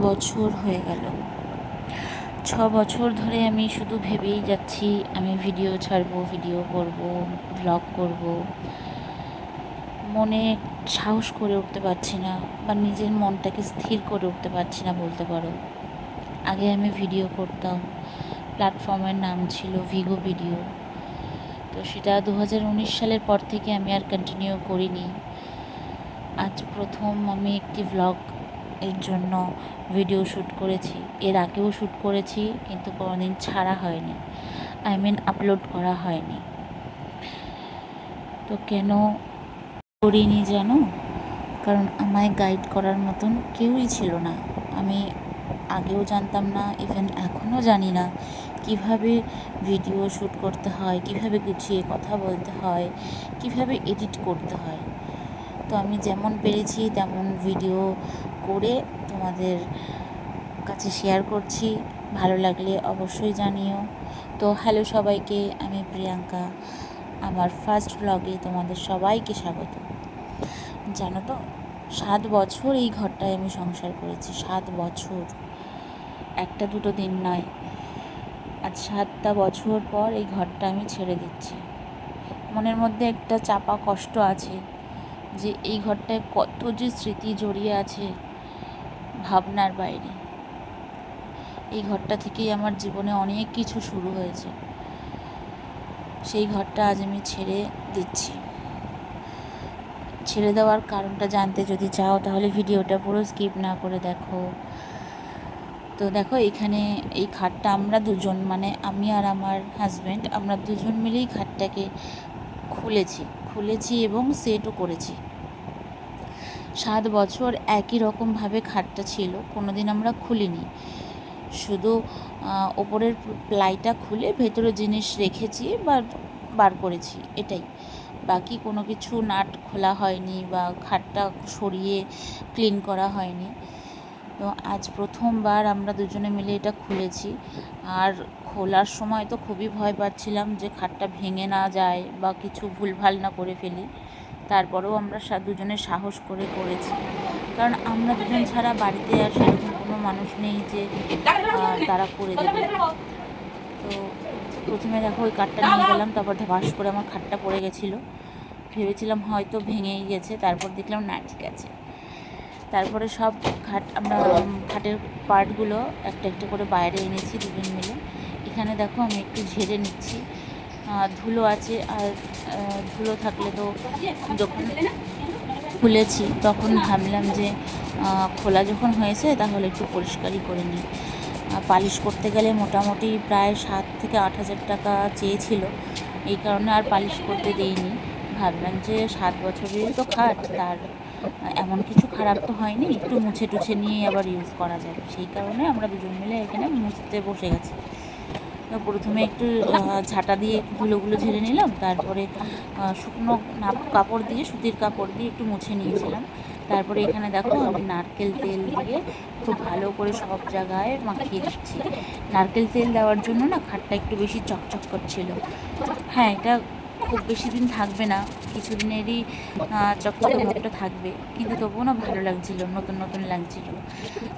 বছর হয়ে গেল। 6 বছর ধরে আমি শুধু ভেবেই যাচ্ছি আমি ভিডিও ছাড়বো, ভিডিও করব, ব্লগ করব। মনে সাহস করে উঠতে পারছি না, বা নিজের মনটাকে স্থির করে উঠতে পারছি না বলতে পারো। আগে আমি ভিডিও করতাম, প্ল্যাটফর্মের নাম ছিল ভিগো ভিডিও। তো সেটা 2019 সালের পর থেকে আমি আর কন্টিনিউ করিনি। আজ প্রথম আমি একটি ব্লগ এর জন্য ভিডিও শ্যুট করেছি। এর আগেও শ্যুট করেছি, কিন্তু কোনোদিন ছাড়া হয়নি, আপলোড করা হয়নি। তো কেন করিনি জানো? কারণ আমায় গাইড করার মতন কেউই ছিল না। আমি আগেও জানতাম না, ইভেন এখনও জানি না কিভাবে ভিডিও শ্যুট করতে হয়, কিভাবে গুছিয়ে কথা বলতে হয়, কিভাবে এডিট করতে হয়। তো আমি যেমন পেরেছি তেমন ভিডিও করে তোমাদের কাছে শেয়ার করছি। ভালো লাগলে অবশ্যই জানিও। তো হ্যালো সবাইকে, আমি প্রিয়াঙ্কা। আমার ফার্স্ট ব্লগে তোমাদের সবাইকে স্বাগত। জানো তো, 7 বছর এই ঘরটায় আমি সংসার করেছি। 7 বছর, একটা দুটো দিন নয়। আজ 7টা বছর পর এই ঘরটা আমি ছেড়ে দিচ্ছি। মনের মধ্যে একটা চাপা কষ্ট আছে যে এই ঘরটায় কত যে স্মৃতি জড়িয়ে আছে, ভাবনার বাইরে। এই ঘরটা থেকেই আমার জীবনে অনেক কিছু শুরু হয়েছে। সেই ঘরটা আজ আমি ছেড়ে দিচ্ছি। ছেড়ে দেওয়ার কারণটা জানতে যদি চাও তাহলে ভিডিওটা পুরো স্কিপ না করে দেখো। তো দেখো, এখানে এই খাটটা আমরা দুজন, মানে আমি আর আমার হাজব্যান্ড, আমরা দুজন মিলেই খাটটাকে খুলেছি এবং সেটও করেছি। 7 বছর একই রকমভাবে খাটটা ছিল, কোনোদিন আমরা খুলিনি। শুধু ওপরের প্লাইটা খুলে ভেতরে জিনিস রেখেছি বা বার করেছি, এটাই। বাকি কোনো কিছু নাট খোলা হয়নি বা খাটটা সরিয়ে ক্লিন করা হয়নি। তো আজ প্রথমবার আমরা দুজনে মিলে এটা খুলেছি। আর খোলার সময় তো খুবই ভয় পাচ্ছিলাম যে খাটটা ভেঙে না যায় বা কিছু ভুলভাল না করে ফেলি। তারপরেও আমরা দুজনে সাহস করে করেছি, কারণ আমরা দুজন ছাড়া বাড়িতে আর সেরকম কোনো মানুষ নেই যে তারা করে দেবে। তো প্রথমে দেখো ওই কাঠটা নিয়ে গেলাম, তারপর ধপাস করে আমার খাটটা পড়ে গেছিলো। ভেবেছিলাম হয়তো ভেঙেই গেছে, তারপর দেখলাম না, ঠিক আছে। তারপরে সব আমরা খাটের পার্টগুলো একটা একটা করে বাইরে এনেছি দুজন মিলে। এখানে দেখো আমি একটু ঝেড়ে নিচ্ছি, ধুলো আছে। আর ধুলো থাকলে তো যখন খুলেছি তখন ভাবলাম যে খোলা যখন হয়েছে তাহলে একটু পরিষ্কারই করে নিই। পালিশ করতে গেলে মোটামুটি প্রায় 7 থেকে 8 হাজার টাকা চেয়েছিল, এই কারণে আর পালিশ করতে দিইনি। ভাবলাম যে 7 বছরেরই তো খাট, তার এমন কিছু খারাপ তো হয়নি, একটু মুছে টুছে নিয়ে আবার ইউজ করা যাবে। সেই কারণে আমরা দুজন মিলে এখানে মুছতে বসে গেছি। তো প্রথমে একটু ঝাঁটা দিয়ে ধুলোগুলো ঝেড়ে নিলাম, তারপরে শুকনো কাপড় দিয়ে, সুতির কাপড় দিয়ে একটু মুছে নিয়েছিলাম। তারপরে এখানে দেখো আমি নারকেল তেল দিয়ে খুব ভালো করে সব জায়গায় মাখিয়ে দিচ্ছি। নারকেল তেল দেওয়ার জন্য না খাটটা একটু বেশি চকচক করছিল। হ্যাঁ, এটা খুব বেশি দিন থাকবে না, কিছুদিনেরই চকচকে ভাবটা থাকবে, কিন্তু তবুও না ভালো লাগছিল, নতুন নতুন লাগছিল।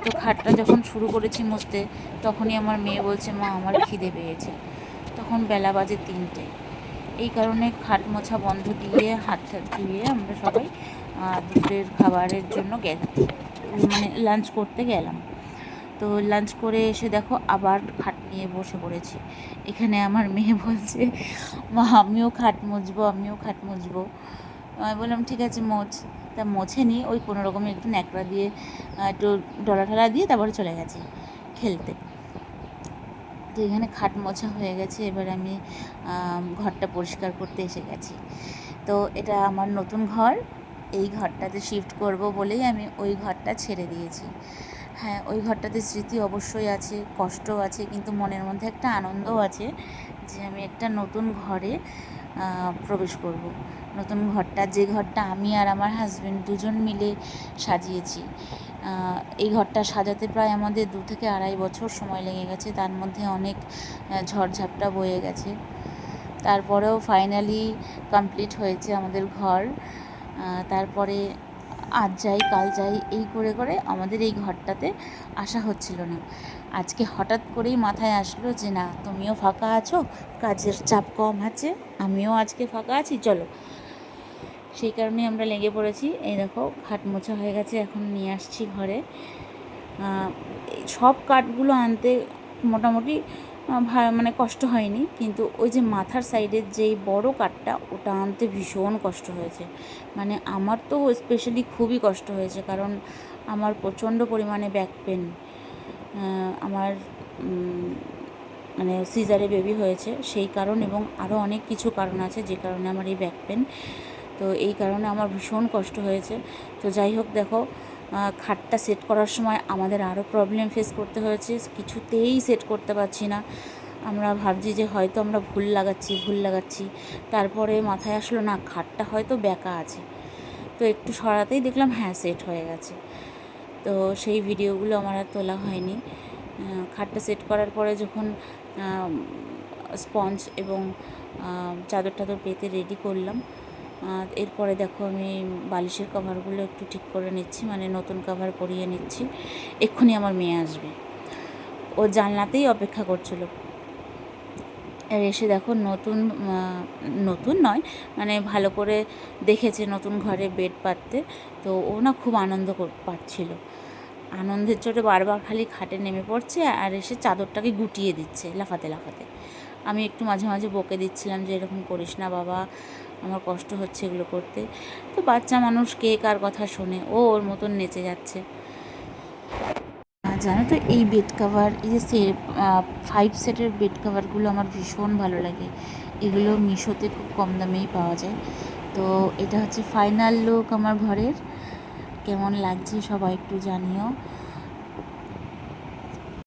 তো খাটটা যখন শুরু করেছি মুছতে, তখনই আমার মেয়ে বলছে, মা আমার খিদে পেয়েছে। তখন বেলা বাজে 3টে। এই কারণে খাট মোছা বন্ধ দিয়ে হাত ধুয়ে আমরা সবাই দুপুরের খাবারের জন্য মানে লাঞ্চ করতে গেলাম। তো লাঞ্চ করে এসে দেখো আবার খাট নিয়ে বসে পড়েছি। এখানে আমার মেয়ে বলছে, মা আমিও খাট মুছবো। আমি বললাম ঠিক আছে মোছ। তা মোছে নিই, ওই কোনো রকমের একটু ন্যাকড়া দিয়ে একটু ডলা ঠলা দিয়ে তারপরে চলে গেছে খেলতে। তো এখানে খাট মোছা হয়ে গেছে, এবার আমি ঘরটা পরিষ্কার করতে এসে গেছি। তো এটা আমার নতুন ঘর, এই ঘরটাতে শিফট করব বলেই আমি ওই ঘরটা ছেড়ে দিয়েছি। হ্যাঁ, ওই ঘরটাতে স্মৃতি অবশ্যই আছে, কষ্টও আছে, কিন্তু মনের মধ্যে একটা আনন্দও আছে যে আমি একটা নতুন ঘরে প্রবেশ করব। নতুন ঘরটা, যে ঘরটা আমি আর আমার হাজব্যান্ড দুজন মিলে সাজিয়েছি। এই ঘরটা সাজাতে প্রায় আমাদের 2 থেকে 2.5 বছর সময় লেগে গেছে, তার মধ্যে অনেক ঝড়ঝাপটা বয়ে গেছে। তারপরেও ফাইনালি কমপ্লিট হয়েছে আমাদের ঘর। তারপরে আজ যাই কাল যাই এই করে করে আমাদের এই ঘরটাতে আসা হচ্ছিল না। আজকে হঠাৎ করেই মাথায় আসলো যে না, তুমিও ফাঁকা আছো, কাজের চাপ কম আছে, আমিও আজকে ফাঁকা আছি, চলো। সেই কারণে আমরা লেগে পড়েছি। এই দেখো খাট মোছা হয়ে গেছে, এখন নিয়ে আসছি ঘরে। সব কাঠগুলো আনতে মোটামুটি মানে কষ্ট হয়নি, কিন্তু ওই যে মাথার সাইডের যেই বড় কাঠটা, ওটা আনতে ভীষণ কষ্ট হয়েছে। মানে আমার তো স্পেশালি খুবই কষ্ট হয়েছে, কারণ আমার প্রচণ্ড পরিমাণে ব্যাক পেন। আমার মানে সিজারে বেবি হয়েছে সেই কারণ, এবং আরও অনেক কিছু কারণ আছে যে কারণে আমার এই ব্যাক পেন। তো এই কারণে আমার ভীষণ কষ্ট হয়েছে। তো যাই হোক, দেখো খাটটা সেট করার সময় আমাদের আরও প্রবলেম ফেস করতে হয়েছে, কিছুতেই সেট করতে পারছি না। আমরা ভাবছি যে হয়তো আমরা ভুল লাগাচ্ছি। তারপরে মাথায় আসলো না, খাটটা হয়তো ব্যাকা আছে। তো একটু সরাতেই দেখলাম হ্যাঁ, সেট হয়ে গেছে। তো সেই ভিডিওগুলো আমার আর তোলা হয়নি। খাটটা সেট করার পরে যখন স্পঞ্জ এবং চাদর টাদর পেতে রেডি করলাম, এরপরে দেখো আমি বালিশের কভারগুলো একটু ঠিক করে নিচ্ছি, মানে নতুন কভার পরিয়ে নিচ্ছি। এক্ষুনি আমার মেয়ে আসবে, ও জানলাতেই অপেক্ষা করছিল। আর এসে দেখো নতুন নয়, মানে ভালো করে দেখেছে নতুন ঘরে বেড পাততে। তো ও না খুব আনন্দ পাচ্ছিল, আনন্দের চোটে বারবার খালি খাটে নেমে পড়ছে আর এসে চাদরটাকে গুটিয়ে দিচ্ছে লাফাতে লাফাতে। আমি একটু মাঝে মাঝে বকে দিচ্ছিলাম যে এরকম করিস না বাবা, আমার কষ্ট হচ্ছে এগুলো করতে। তো বাচ্চা মানুষ, কে কার কথা শোনে, ও ওর মতন নেচে যাচ্ছে। জানো তো, এই বেড কাভার, এই যে 5 সেটের বেড কাভারগুলো আমার ভীষণ ভালো লাগে। এগুলো মিশোতে খুব কম দামেই পাওয়া যায়। তো এটা হচ্ছে ফাইনাল লুক আমার ঘরের। কেমন লাগছে সবাই একটু জানিও।